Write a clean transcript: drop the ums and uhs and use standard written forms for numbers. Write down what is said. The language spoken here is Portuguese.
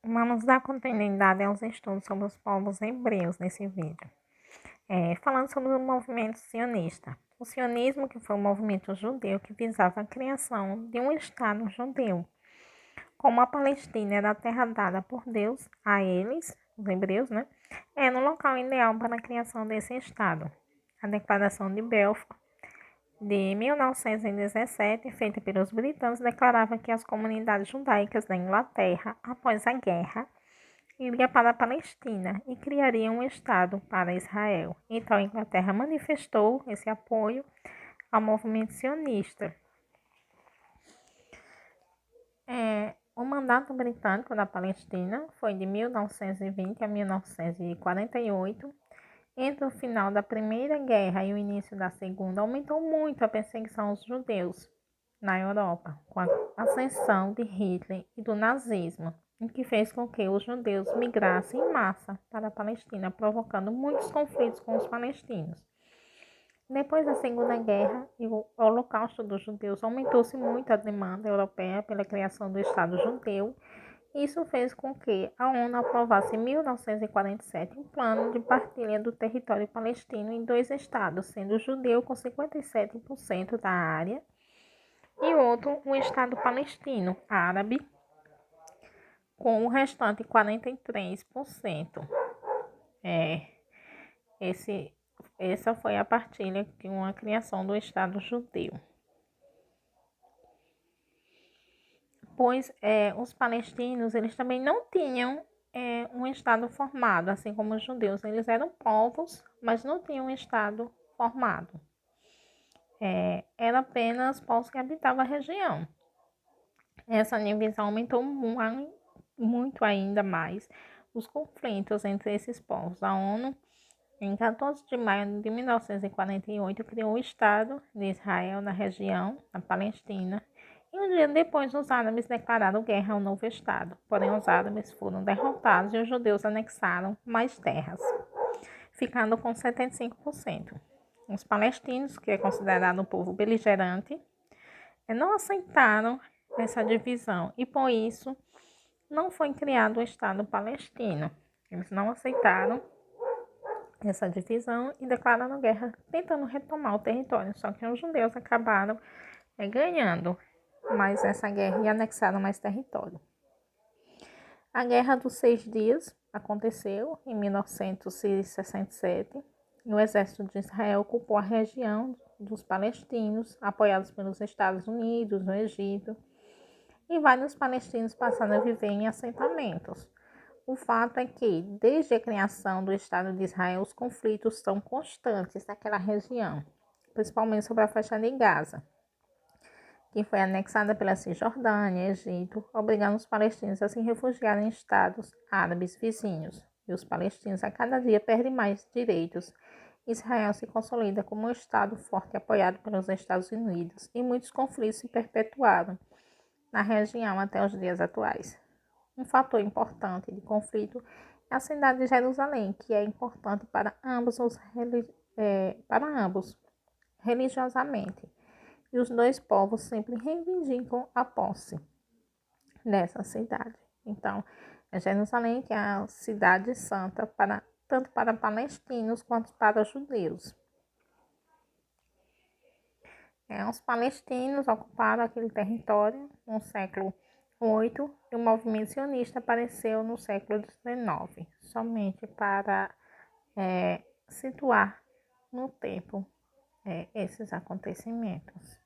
Vamos dar continuidade aos estudos sobre os povos hebreus nesse vídeo. Falando sobre o movimento sionista. O sionismo, que foi um movimento judeu que visava a criação de um Estado judeu. Como a Palestina era a terra dada por Deus a eles, os hebreus, era o local ideal para a criação desse Estado. A Declaração de Balfour, de 1917, feita pelos britânicos, declarava que as comunidades judaicas da Inglaterra, após a guerra, iriam para a Palestina e criariam um Estado para Israel. Então, a Inglaterra manifestou esse apoio ao movimento sionista. O mandato britânico na Palestina foi de 1920 a 1948. Entre o final da Primeira Guerra e o início da Segunda, aumentou muito a perseguição aos judeus na Europa, com a ascensão de Hitler e do nazismo, o que fez com que os judeus migrassem em massa para a Palestina, provocando muitos conflitos com os palestinos. Depois da Segunda Guerra e o Holocausto dos judeus, aumentou-se muito a demanda europeia pela criação do Estado judeu. Isso fez com que a ONU aprovasse em 1947 um plano de partilha do território palestino em 2 estados, sendo o judeu com 57% da área e outro um estado palestino árabe com o restante 43%. Essa foi a partilha de uma criação do Estado judeu. Pois os palestinos, eles também não tinham um Estado formado, assim como os judeus. Eles eram povos, mas não tinham um Estado formado. Eram apenas povos que habitavam a região. Essa divisão aumentou muito ainda mais os conflitos entre esses povos. A ONU, em 14 de maio de 1948, criou o Estado de Israel na região, na Palestina. E um dia depois, os árabes declararam guerra ao novo Estado. Porém, os árabes foram derrotados e os judeus anexaram mais terras, ficando com 75%. Os palestinos, que é considerado um povo beligerante, não aceitaram essa divisão e, por isso, não foi criado o Estado palestino. Eles não aceitaram essa divisão e declararam guerra, tentando retomar o território. Só que os judeus acabaram ganhando mais essa guerra e anexaram mais território. A Guerra dos 6 Dias aconteceu em 1967 e o exército de Israel ocupou a região dos palestinos, apoiados pelos Estados Unidos, no Egito, e vários palestinos passaram a viver em assentamentos. O fato é que, desde a criação do Estado de Israel, os conflitos são constantes naquela região, principalmente sobre a faixa de Gaza, que foi anexada pela Cisjordânia e Egito, obrigando os palestinos a se refugiarem em estados árabes vizinhos. E os palestinos a cada dia perdem mais direitos. Israel se consolida como um Estado forte apoiado pelos Estados Unidos e muitos conflitos se perpetuaram na região até os dias atuais. Um fator importante de conflito é a cidade de Jerusalém, que é importante para ambos religiosamente. E os dois povos sempre reivindicam a posse dessa cidade. Então, Jerusalém, que é a cidade santa tanto para palestinos quanto para judeus. Os palestinos ocuparam aquele território no século VIII e o movimento sionista apareceu no século XIX, somente para situar no tempo esses acontecimentos.